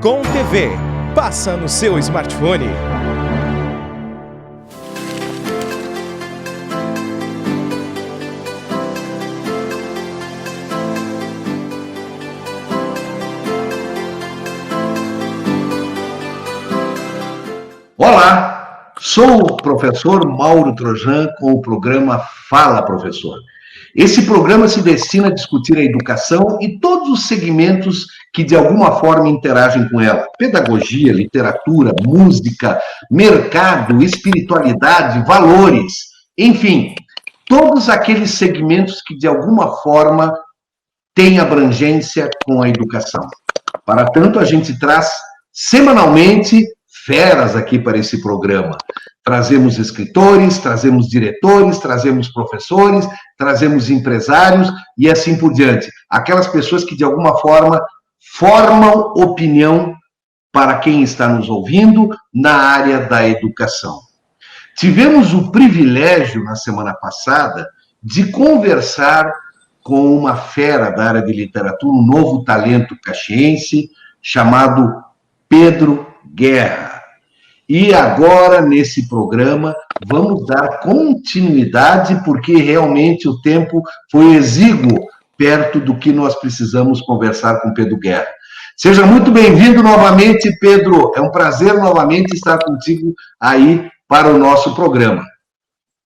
Com TV, passa no seu smartphone. Olá, sou o professor Mauro Trojan com o programa Fala Professor. Esse programa se destina a discutir a educação e todos os segmentos que de alguma forma interagem com ela. Pedagogia, literatura, música, mercado, espiritualidade, valores, enfim, todos aqueles segmentos que de alguma forma têm abrangência com a educação. Para tanto, a gente traz semanalmente feras aqui para esse programa. Trazemos escritores, trazemos diretores, trazemos professores, trazemos empresários e assim por diante. Aquelas pessoas que, de alguma forma, formam opinião para quem está nos ouvindo na área da educação. Tivemos o privilégio, na semana passada, de conversar com uma fera da área de literatura, um novo talento caxiense, chamado Pedro Guerra. E agora, nesse programa, vamos dar continuidade, porque realmente o tempo foi exíguo perto do que nós precisamos conversar com Pedro Guerra. Seja muito bem-vindo novamente, Pedro. É um prazer novamente estar contigo aí para o nosso programa.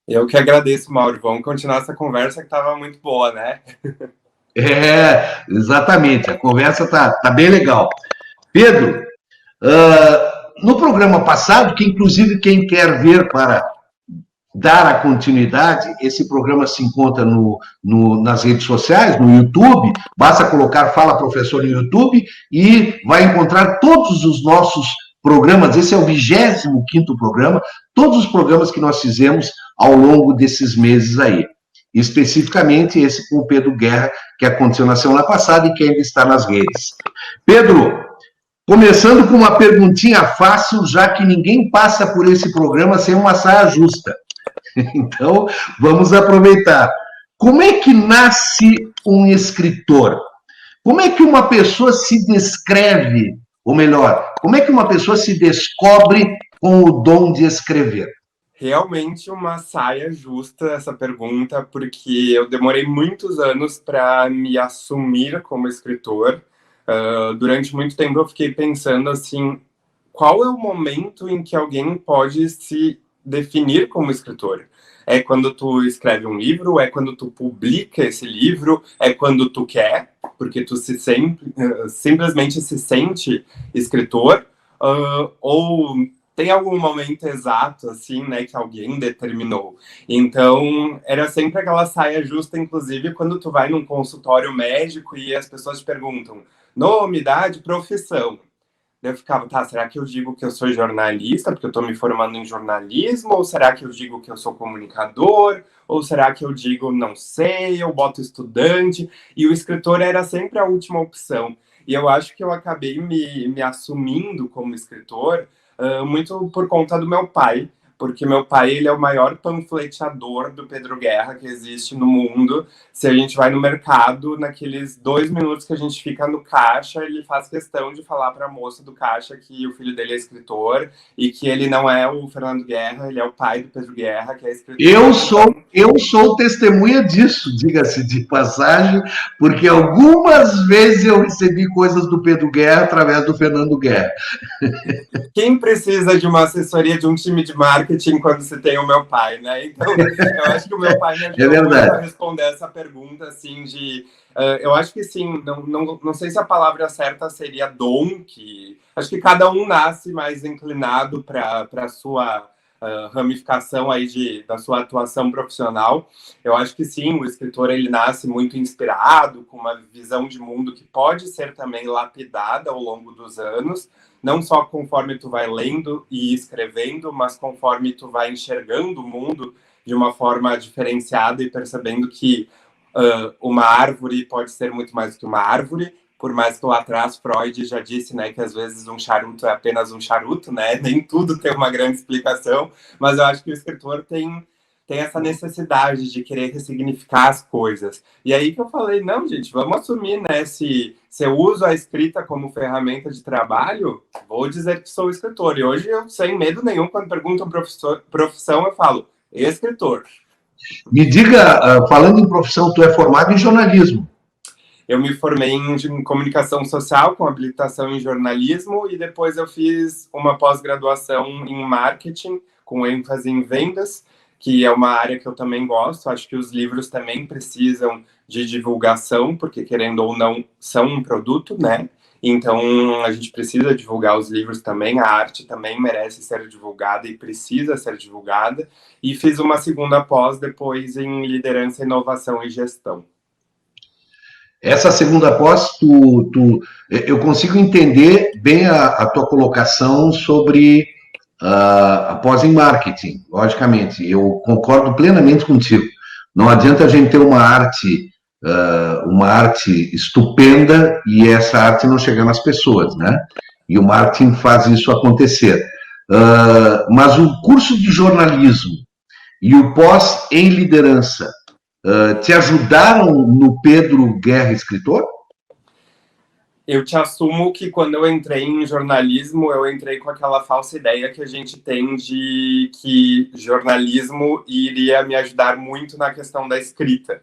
Eu que agradeço, Mauro. Vamos continuar essa conversa que estava muito boa, né? Exatamente. A conversa tá bem legal. Pedro, no programa passado, que inclusive quem quer ver para dar a continuidade, esse programa se encontra nas redes sociais, no YouTube, basta colocar Fala Professor no YouTube e vai encontrar todos os nossos programas. Esse é o 25º programa, todos os programas que nós fizemos ao longo desses meses aí. Especificamente esse com o Pedro Guerra, que aconteceu na semana passada e que ainda está nas redes. Pedro, começando com uma perguntinha fácil, já que ninguém passa por esse programa sem uma saia justa. Então, vamos aproveitar. Como é que nasce um escritor? Como é que uma pessoa se descreve, ou melhor, como é que uma pessoa se descobre com o dom de escrever? Realmente uma saia justa essa pergunta, porque eu demorei muitos anos para me assumir como escritor. Durante muito tempo eu fiquei pensando assim, qual é o momento em que alguém pode se definir como escritor? É quando tu escreve um livro? É quando tu publica esse livro? É quando tu quer? Porque tu simplesmente se sente escritor? Ou tem algum momento exato, assim, né, que alguém determinou? Então, era sempre aquela saia justa, inclusive, quando tu vai num consultório médico e as pessoas te perguntam nome, idade, profissão. Eu ficava, tá, será que eu digo que eu sou jornalista, porque eu tô me formando em jornalismo? Ou será que eu digo que eu sou comunicador? Ou será que eu digo, não sei, eu boto estudante? E o escritor era sempre a última opção. E eu acho que eu acabei me assumindo como escritor muito por conta do meu pai, porque meu pai, ele é o maior panfleteador do Pedro Guerra que existe no mundo. Se a gente vai no mercado, naqueles 2 minutos que a gente fica no caixa, ele faz questão de falar para a moça do caixa que o filho dele é escritor e que ele não é o Fernando Guerra, ele é o pai do Pedro Guerra, que é escritor. Eu sou testemunha disso, diga-se de passagem, porque algumas vezes eu recebi coisas do Pedro Guerra através do Fernando Guerra. Quem precisa de uma assessoria de um time de marketing quando se tem o meu pai, né? Então, eu acho que o meu pai me ajudou muito a responder essa pergunta, assim, de... eu acho que, sim, não sei se a palavra certa seria dom, que... Acho que cada um nasce mais inclinado para a sua ramificação aí da sua atuação profissional. Eu acho que, sim, o escritor, ele nasce muito inspirado, com uma visão de mundo que pode ser também lapidada ao longo dos anos, não só conforme tu vai lendo e escrevendo, mas conforme tu vai enxergando o mundo de uma forma diferenciada e percebendo que uma árvore pode ser muito mais do que uma árvore, por mais que lá atrás Freud já disse, né, que às vezes um charuto é apenas um charuto, né, nem tudo tem uma grande explicação, mas eu acho que o escritor tem tem essa necessidade de querer ressignificar as coisas. E aí que eu falei, não, gente, vamos assumir, né? Se eu uso a escrita como ferramenta de trabalho, vou dizer que sou escritor. E hoje eu, sem medo nenhum, quando perguntam profissão, eu falo, escritor. Me diga, falando em profissão, tu é formado em jornalismo. Eu me formei em comunicação social, com habilitação em jornalismo, e depois eu fiz uma pós-graduação em marketing, com ênfase em vendas, que é uma área que eu também gosto. Acho que os livros também precisam de divulgação, porque, querendo ou não, são um produto, né? Então, a gente precisa divulgar os livros também, a arte também merece ser divulgada e precisa ser divulgada. E fiz uma segunda pós depois em liderança, inovação e gestão. Essa segunda pós, eu consigo entender bem a tua colocação sobre a pós em marketing, logicamente. Eu concordo plenamente contigo. Não adianta a gente ter uma arte estupenda e essa arte não chegar nas pessoas, né? E o marketing faz isso acontecer. Mas o curso de jornalismo e o pós em liderança te ajudaram no Pedro Guerra escritor? Eu te assumo que quando eu entrei em jornalismo, eu entrei com aquela falsa ideia que a gente tem de que jornalismo iria me ajudar muito na questão da escrita.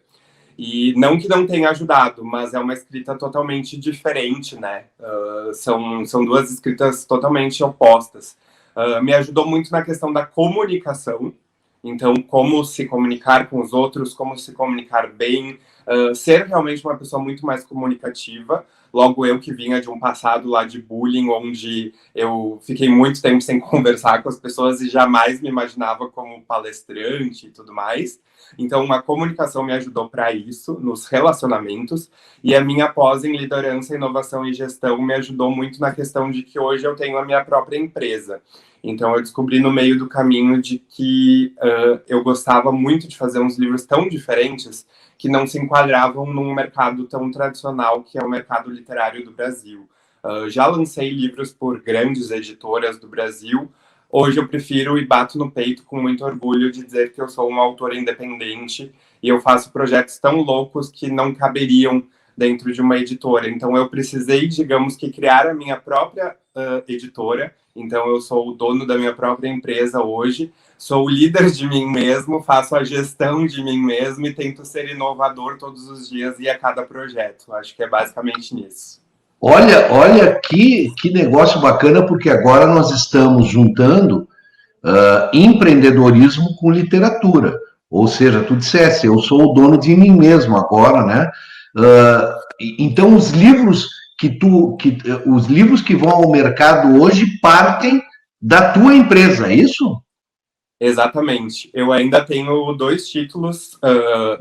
E não que não tenha ajudado, mas é uma escrita totalmente diferente, né? São duas escritas totalmente opostas. Me ajudou muito na questão da comunicação. Então, como se comunicar com os outros, como se comunicar bem, ser realmente uma pessoa muito mais comunicativa. Logo, eu que vinha de um passado lá de bullying, onde eu fiquei muito tempo sem conversar com as pessoas e jamais me imaginava como palestrante e tudo mais. Então, a comunicação me ajudou para isso, nos relacionamentos, e a minha pós em liderança, inovação e gestão me ajudou muito na questão de que hoje eu tenho a minha própria empresa. Então, eu descobri no meio do caminho de que eu gostava muito de fazer uns livros tão diferentes que não se enquadravam num mercado tão tradicional que é o mercado literário do Brasil. Já lancei livros por grandes editoras do Brasil. Hoje eu prefiro e bato no peito com muito orgulho de dizer que eu sou um autor independente e eu faço projetos tão loucos que não caberiam dentro de uma editora. Então, eu precisei, digamos que, criar a minha própria editora. Então, eu sou o dono da minha própria empresa hoje, sou o líder de mim mesmo, faço a gestão de mim mesmo e tento ser inovador todos os dias e a cada projeto. Acho que é basicamente nisso. Olha que negócio bacana, porque agora nós estamos juntando empreendedorismo com literatura. Ou seja, tu disseste, eu sou o dono de mim mesmo agora, né? Então, os livros que vão ao mercado hoje partem da tua empresa, é isso? Exatamente. Eu ainda tenho 2 títulos,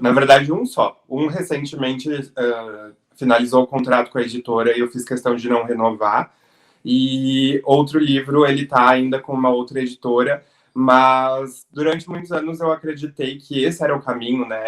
na verdade um só. Um recentemente finalizou o contrato com a editora e eu fiz questão de não renovar. E outro livro, ele está ainda com uma outra editora, mas durante muitos anos eu acreditei que esse era o caminho, né?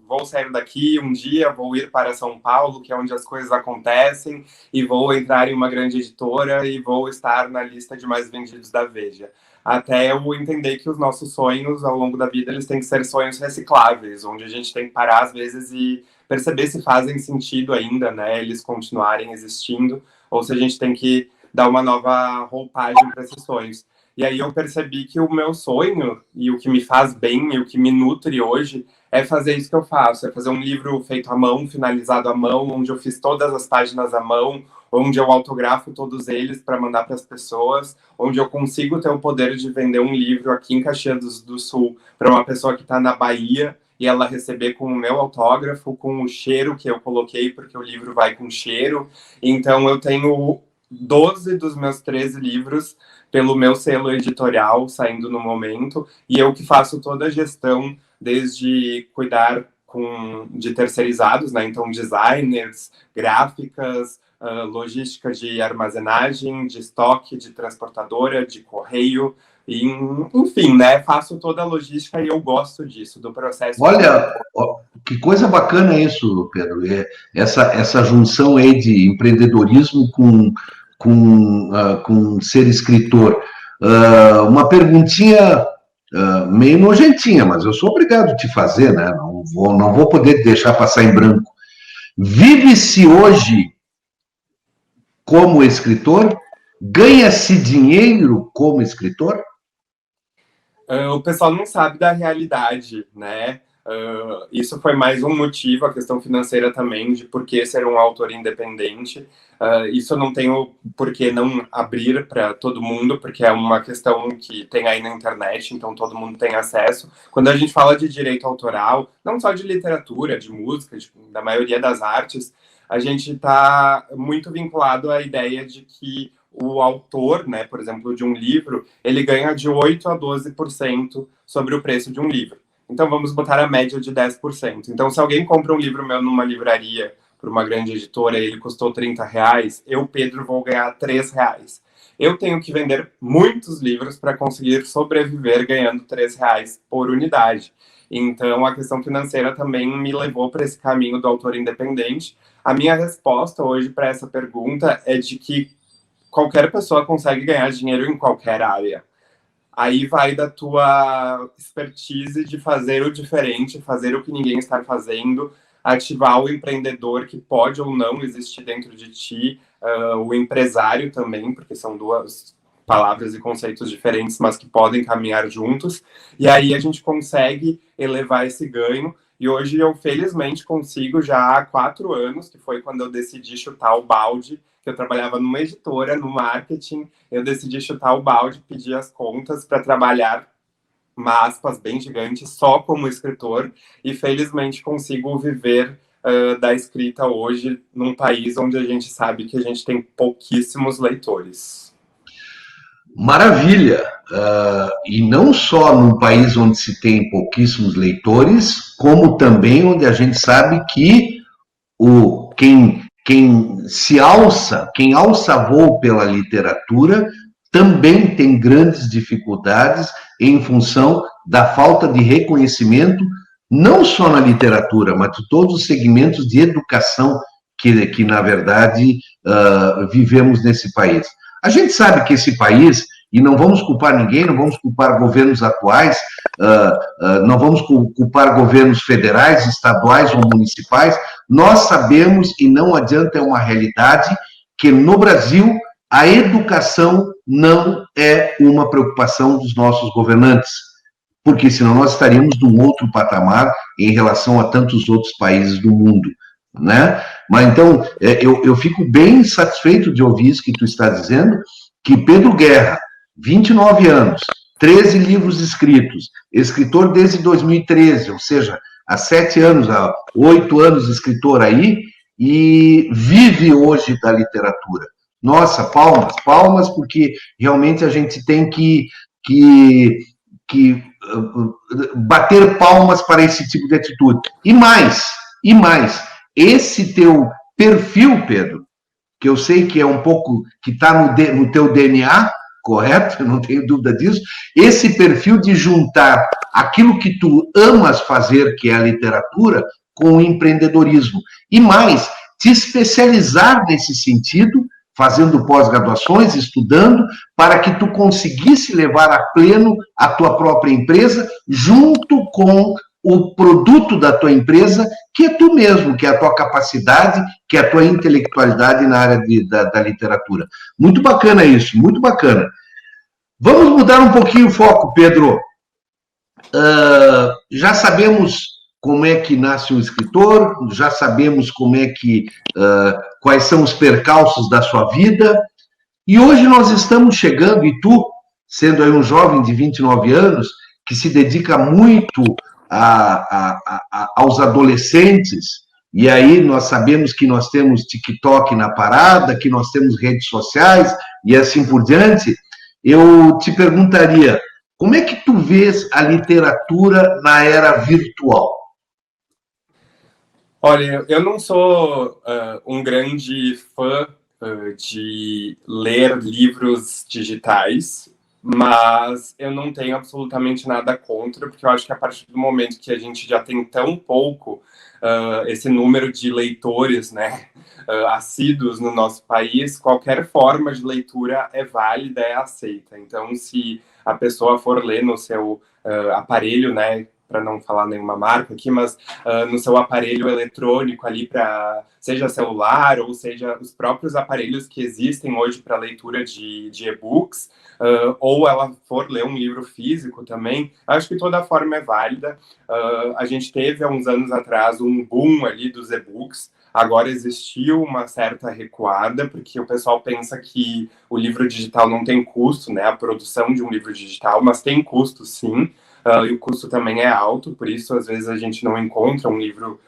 Vou sair daqui um dia, vou ir para São Paulo, que é onde as coisas acontecem, e vou entrar em uma grande editora e vou estar na lista de mais vendidos da Veja. Até eu entender que os nossos sonhos ao longo da vida, eles têm que ser sonhos recicláveis, onde a gente tem que parar às vezes e perceber se fazem sentido ainda, né? Eles continuarem existindo, ou se a gente tem que dar uma nova roupagem para esses sonhos. E aí eu percebi que o meu sonho, e o que me faz bem, e o que me nutre hoje, é fazer isso que eu faço, é fazer um livro feito à mão, finalizado à mão, onde eu fiz todas as páginas à mão, onde eu autografo todos eles para mandar para as pessoas, onde eu consigo ter o poder de vender um livro aqui em Caxias do Sul para uma pessoa que está na Bahia e ela receber com o meu autógrafo, com o cheiro que eu coloquei, porque o livro vai com cheiro. Então eu tenho 12 dos meus 13 livros pelo meu selo editorial saindo no momento, e eu que faço toda a gestão, desde cuidar de terceirizados, né? Então designers, gráficas, logística de armazenagem, de estoque, de transportadora, de correio, e, enfim, né? Faço toda a logística e eu gosto disso, do processo. Olha, que coisa bacana isso, Pedro. Essa junção aí de empreendedorismo com ser escritor. Uma perguntinha meio nojentinha, mas eu sou obrigado a te fazer, né? Não vou poder deixar passar em branco. Vive-se hoje como escritor? Ganha-se dinheiro como escritor? O pessoal não sabe da realidade, né? Isso foi mais um motivo, a questão financeira também, de por que ser um autor independente. Isso eu não tenho por que não abrir para todo mundo, porque é uma questão que tem aí na internet, então todo mundo tem acesso. Quando a gente fala de direito autoral, não só de literatura, de música, da maioria das artes, a gente está muito vinculado à ideia de que o autor, né, por exemplo, de um livro, ele ganha de 8 a 12% sobre o preço de um livro. Então, vamos botar a média de 10%. Então, se alguém compra um livro meu numa livraria, por uma grande editora, e ele custou R$30, eu, Pedro, vou ganhar R$3. Eu tenho que vender muitos livros para conseguir sobreviver ganhando R$3 por unidade. Então, a questão financeira também me levou para esse caminho do autor independente. A minha resposta hoje para essa pergunta é de que qualquer pessoa consegue ganhar dinheiro em qualquer área. Aí vai da tua expertise de fazer o diferente, fazer o que ninguém está fazendo, ativar o empreendedor que pode ou não existir dentro de ti, o empresário também, porque são duas palavras e conceitos diferentes, mas que podem caminhar juntos. E aí a gente consegue elevar esse ganho. E hoje eu, felizmente, consigo já há 4 anos, que foi quando eu decidi chutar o balde, que eu trabalhava numa editora, no marketing, eu decidi chutar o balde, pedir as contas para trabalhar, uma aspas bem gigante, só como escritor, e felizmente consigo viver da escrita hoje num país onde a gente sabe que a gente tem pouquíssimos leitores. Maravilha! E não só num país onde se tem pouquíssimos leitores, como também onde a gente sabe que quem se alça, quem alça voo pela literatura, também tem grandes dificuldades em função da falta de reconhecimento, não só na literatura, mas de todos os segmentos de educação que na verdade, vivemos nesse país. A gente sabe que esse país, e não vamos culpar ninguém, não vamos culpar governos atuais, não vamos culpar governos federais, estaduais ou municipais, nós sabemos, e não adianta, é uma realidade, que no Brasil a educação não é uma preocupação dos nossos governantes, porque senão nós estaríamos num outro patamar em relação a tantos outros países do mundo, né? Mas então, eu fico bem satisfeito de ouvir isso que tu está dizendo, que Pedro Guerra, 29 anos, 13 livros escritos, escritor desde 2013, ou seja, há 7 anos, há 8 anos escritor aí, e vive hoje da literatura. Nossa, palmas, palmas, porque realmente a gente tem que bater palmas para esse tipo de atitude. E mais, esse teu perfil, Pedro, que eu sei que é um pouco, que está no teu DNA, correto? Eu não tenho dúvida disso. Esse perfil de juntar aquilo que tu amas fazer, que é a literatura, com o empreendedorismo. E mais, te especializar nesse sentido, fazendo pós-graduações, estudando, para que tu conseguisse levar a pleno a tua própria empresa, junto com o produto da tua empresa, que é tu mesmo, que é a tua capacidade, que é a tua intelectualidade na área da literatura. Muito bacana isso, muito bacana. Vamos mudar um pouquinho o foco, Pedro. Já sabemos como é que nasce um escritor, já sabemos quais são os percalços da sua vida, e hoje nós estamos chegando, e tu, sendo aí um jovem de 29 anos, que se dedica muito aos adolescentes, e aí nós sabemos que nós temos TikTok na parada, que nós temos redes sociais, e assim por diante, eu te perguntaria, como é que tu vês a literatura na era virtual? Olha, eu não sou um grande fã de ler livros digitais, mas eu não tenho absolutamente nada contra, porque eu acho que a partir do momento que a gente já tem tão pouco esse número de leitores, né, assíduos no nosso país, qualquer forma de leitura é válida, é aceita. Então, se a pessoa for ler no seu aparelho, né, para não falar nenhuma marca aqui, mas no seu aparelho eletrônico ali, para seja celular ou seja os próprios aparelhos que existem hoje para leitura de e-books, ou ela for ler um livro físico também, acho que toda forma é válida. A gente teve há uns anos atrás um boom ali dos e-books. Agora existiu uma certa recuada, porque o pessoal pensa que o livro digital não tem custo, né? A produção de um livro digital, mas tem custo sim, e o custo também é alto, por isso às vezes a gente não encontra um livro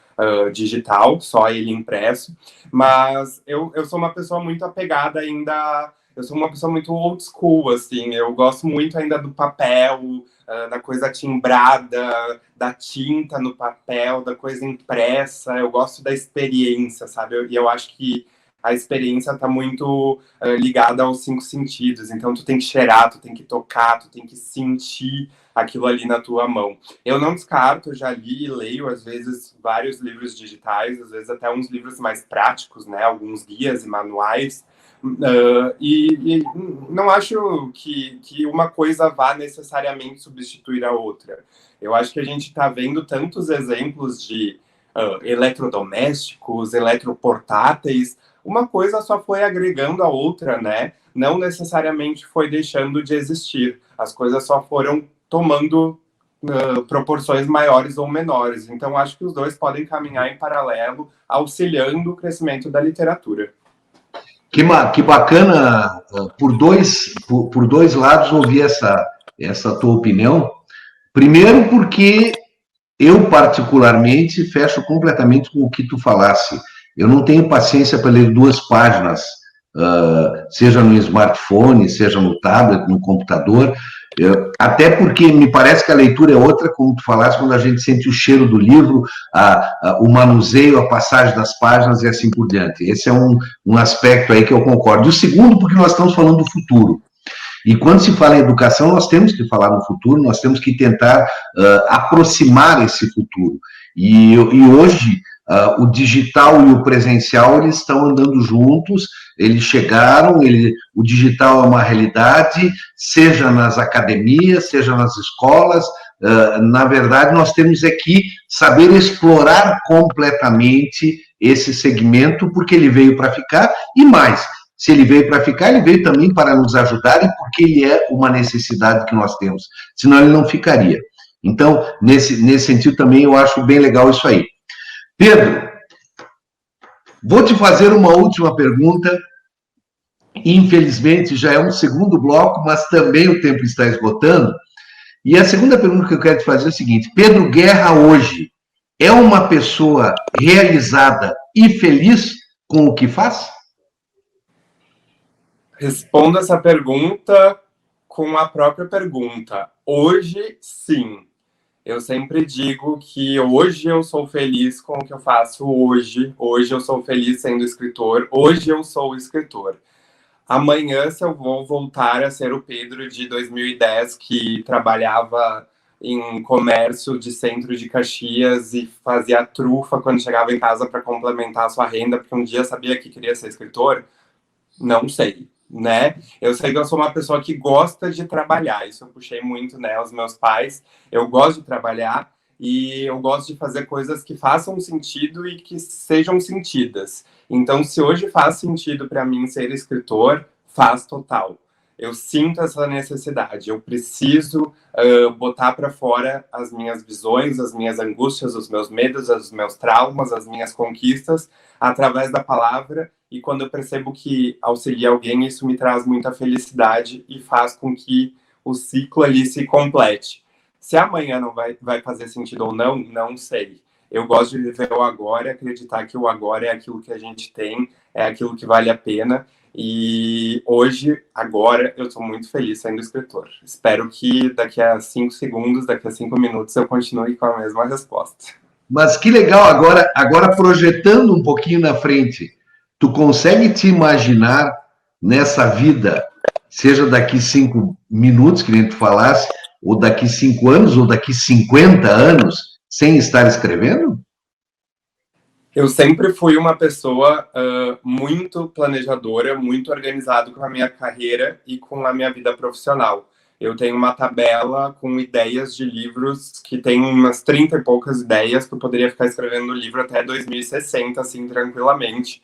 digital, só ele impresso. Mas eu sou uma pessoa muito apegada ainda, eu sou uma pessoa muito old school, assim, eu gosto muito ainda do papel, da coisa timbrada, da tinta no papel, da coisa impressa. Eu gosto da experiência, sabe? E eu acho que a experiência está muito ligada aos 5 sentidos. Então, tu tem que cheirar, tu tem que tocar, tu tem que sentir aquilo ali na tua mão. Eu não descarto, eu já li e leio, às vezes, vários livros digitais, às vezes até uns livros mais práticos, né? Alguns guias e manuais. E não acho que uma coisa vá necessariamente substituir a outra. Eu acho que a gente está vendo tantos exemplos de eletrodomésticos, eletroportáteis, uma coisa só foi agregando a outra, né? Não necessariamente foi deixando de existir. As coisas só foram tomando proporções maiores ou menores. Então, acho que os dois podem caminhar em paralelo, auxiliando o crescimento da literatura. Que bacana, por dois lados, ouvir essa tua opinião. Primeiro, porque eu, particularmente, fecho completamente com o que tu falasse. Eu não tenho paciência para ler 2 páginas, seja no smartphone, seja no tablet, no computador. Até porque me parece que a leitura é outra, como tu falaste, quando a gente sente o cheiro do livro, o manuseio, a passagem das páginas e assim por diante. Esse é um aspecto aí que eu concordo. E o segundo, porque nós estamos falando do futuro. E quando se fala em educação, nós temos que falar no futuro, nós temos que tentar aproximar esse futuro. E hoje, o digital e o presencial, eles estão andando juntos, eles chegaram, o digital é uma realidade, seja nas academias, seja nas escolas. Na verdade, nós temos que saber explorar completamente esse segmento, porque ele veio para ficar, e mais, se ele veio para ficar, ele veio também para nos ajudar, e porque ele é uma necessidade que nós temos, senão ele não ficaria. Então, nesse sentido também, eu acho bem legal isso aí. Pedro, vou te fazer uma última pergunta. Infelizmente, já é um segundo bloco, mas também o tempo está esgotando. E a segunda pergunta que eu quero te fazer é o seguinte: Pedro Guerra hoje é uma pessoa realizada e feliz com o que faz? Respondo essa pergunta com a própria pergunta. Hoje, sim. Eu sempre digo que hoje eu sou feliz com o que eu faço hoje. Hoje eu sou feliz sendo escritor. Hoje eu sou escritor. Amanhã, se eu vou voltar a ser o Pedro de 2010, que trabalhava em comércio de centro de Caxias e fazia trufa quando chegava em casa para complementar a sua renda, porque um dia sabia que queria ser escritor, não sei, né? Eu sei que eu sou uma pessoa que gosta de trabalhar, isso eu puxei muito, né, os meus pais. Eu gosto de trabalhar e eu gosto de fazer coisas que façam sentido e que sejam sentidas. Então, se hoje faz sentido para mim ser escritor, faz total. Eu sinto essa necessidade, eu preciso botar para fora as minhas visões, as minhas angústias, os meus medos, os meus traumas, as minhas conquistas, através da palavra. E quando eu percebo que auxilia alguém, isso me traz muita felicidade e faz com que o ciclo ali se complete. Se amanhã não vai fazer sentido ou não, não sei. Eu gosto de viver o agora, acreditar que o agora é aquilo que a gente tem, é aquilo que vale a pena. E hoje, agora, eu estou muito feliz sendo escritor. Espero que daqui a 5 segundos, daqui a 5 minutos, eu continue com a mesma resposta. Mas que legal, agora projetando um pouquinho na frente, tu consegue te imaginar nessa vida, seja daqui 5 minutos, que nem tu falasse, ou daqui 5 anos, ou daqui 50 anos, sem estar escrevendo? Eu sempre fui uma pessoa muito planejadora, muito organizada com a minha carreira e com a minha vida profissional. eu tenho uma tabela com ideias de livros que tem umas 30 e poucas ideias que eu poderia ficar escrevendo o livro até 2060, assim, tranquilamente.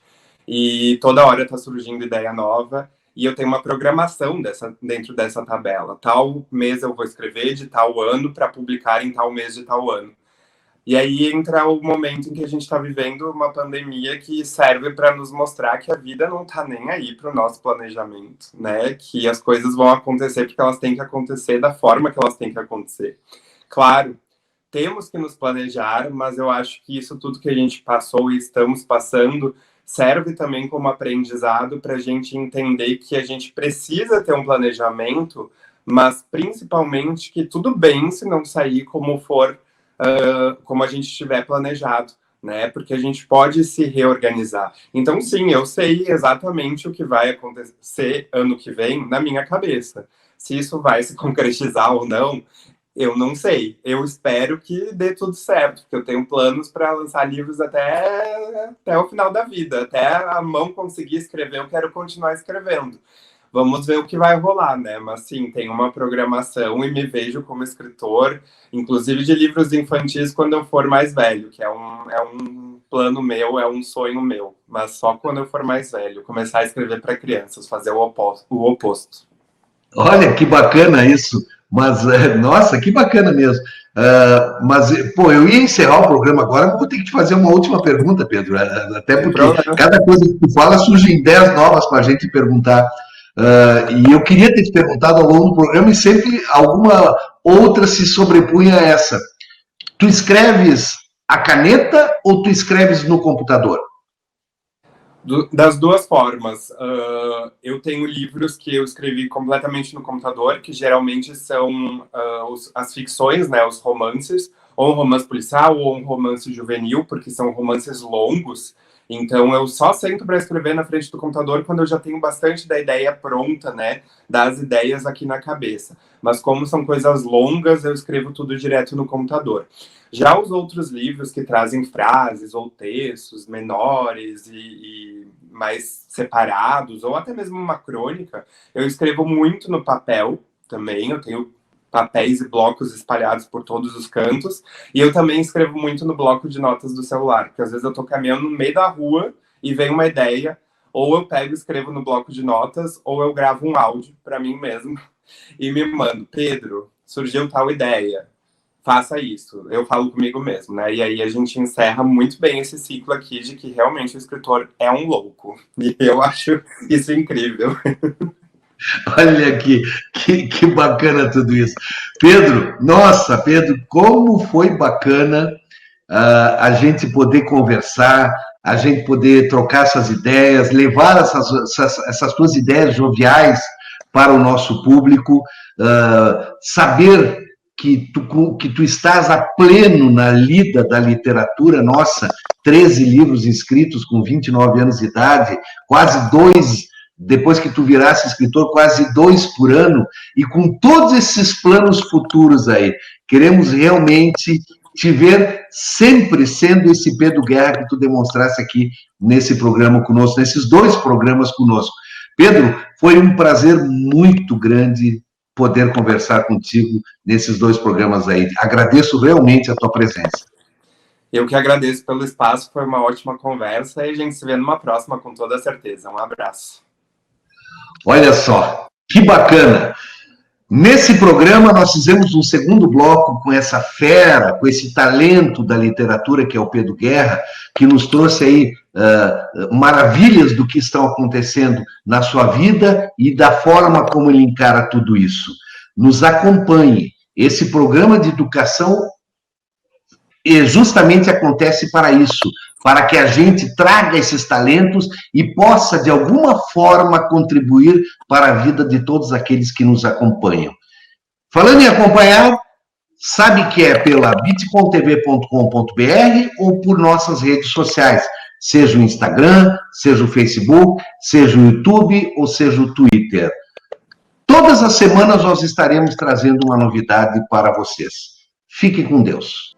E toda hora está surgindo ideia nova. E eu tenho uma programação dentro dessa tabela. Tal mês eu vou escrever de tal ano para publicar em tal mês de tal ano. E aí entra o momento em que a gente está vivendo uma pandemia que serve para nos mostrar que a vida não está nem aí para o nosso planejamento, né? Que as coisas vão acontecer porque elas têm que acontecer da forma que elas têm que acontecer. Claro, temos que nos planejar, mas eu acho que isso tudo que a gente passou e estamos passando serve também como aprendizado para a gente entender que a gente precisa ter um planejamento, mas principalmente que tudo bem se não sair como for, como a gente tiver planejado, né? Porque a gente pode se reorganizar. Então, sim, eu sei exatamente o que vai acontecer ano que vem na minha cabeça. Se isso vai se concretizar ou não, eu não sei. Eu espero que dê tudo certo, porque eu tenho planos para lançar livros até o final da vida. Até a mão conseguir escrever, eu quero continuar escrevendo. Vamos ver o que vai rolar, né? Mas sim, tem uma programação e me vejo como escritor, inclusive de livros infantis quando eu for mais velho, que é um plano meu, é um sonho meu. Mas só quando eu for mais velho, começar a escrever para crianças, fazer o oposto. Olha, que bacana isso. Mas, nossa, que bacana mesmo. Mas, pô, eu ia encerrar o programa agora, mas vou ter que te fazer uma última pergunta, Pedro. Até porque cada coisa que tu fala surgem ideias novas para a gente perguntar. E eu queria ter te perguntado ao longo do programa e sempre alguma outra se sobrepunha a essa. Tu escreves a caneta ou tu escreves no computador? Das duas formas. Eu tenho livros que eu escrevi completamente no computador, que geralmente são as ficções, né, os romances, ou um romance policial ou um romance juvenil, porque são romances longos. Então, eu só sento para escrever na frente do computador quando eu já tenho bastante da ideia pronta, né, das ideias aqui na cabeça. Mas como são coisas longas, eu escrevo tudo direto no computador. Já os outros livros que trazem frases ou textos menores e mais separados, ou até mesmo uma crônica, eu escrevo muito no papel também. Eu tenho papéis e blocos espalhados por todos os cantos, e eu também escrevo muito no bloco de notas do celular, porque às vezes eu tô caminhando no meio da rua e vem uma ideia, ou eu pego e escrevo no bloco de notas, ou eu gravo um áudio para mim mesmo e me mando: Pedro, surgiu tal ideia, faça isso. Eu falo comigo mesmo, né? E aí a gente encerra muito bem esse ciclo aqui de que realmente o escritor é um louco. E eu acho isso incrível. Olha que bacana tudo isso. Pedro, nossa, Pedro, como foi bacana a gente poder conversar, a gente poder trocar essas ideias, levar essas tuas ideias joviais para o nosso público, saber que tu estás a pleno na lida da literatura nossa, 13 livros escritos com 29 anos de idade, quase 2, depois que tu virasse escritor, quase 2 por ano, e com todos esses planos futuros aí, queremos realmente te ver sempre sendo esse Pedro Guerra que tu demonstrasse aqui nesse programa conosco, nesses 2 programas conosco. Pedro, foi um prazer muito grande poder conversar contigo nesses 2 programas aí. Agradeço realmente a tua presença. Eu que agradeço pelo espaço, foi uma ótima conversa e a gente se vê numa próxima com toda certeza. Um abraço. Olha só, que bacana! Nesse programa, nós fizemos um segundo bloco com essa fera, com esse talento da literatura, que é o Pedro Guerra, que nos trouxe aí maravilhas do que estão acontecendo na sua vida e da forma como ele encara tudo isso. Nos acompanhe. Esse programa de educação justamente acontece para isso, para que a gente traga esses talentos e possa, de alguma forma, contribuir para a vida de todos aqueles que nos acompanham. Falando em acompanhar, sabe que é pela bit.tv.com.br ou por nossas redes sociais, seja o Instagram, seja o Facebook, seja o YouTube ou seja o Twitter. Todas as semanas nós estaremos trazendo uma novidade para vocês. Fiquem com Deus.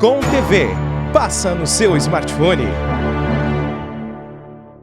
Com TV. Passa no seu smartphone.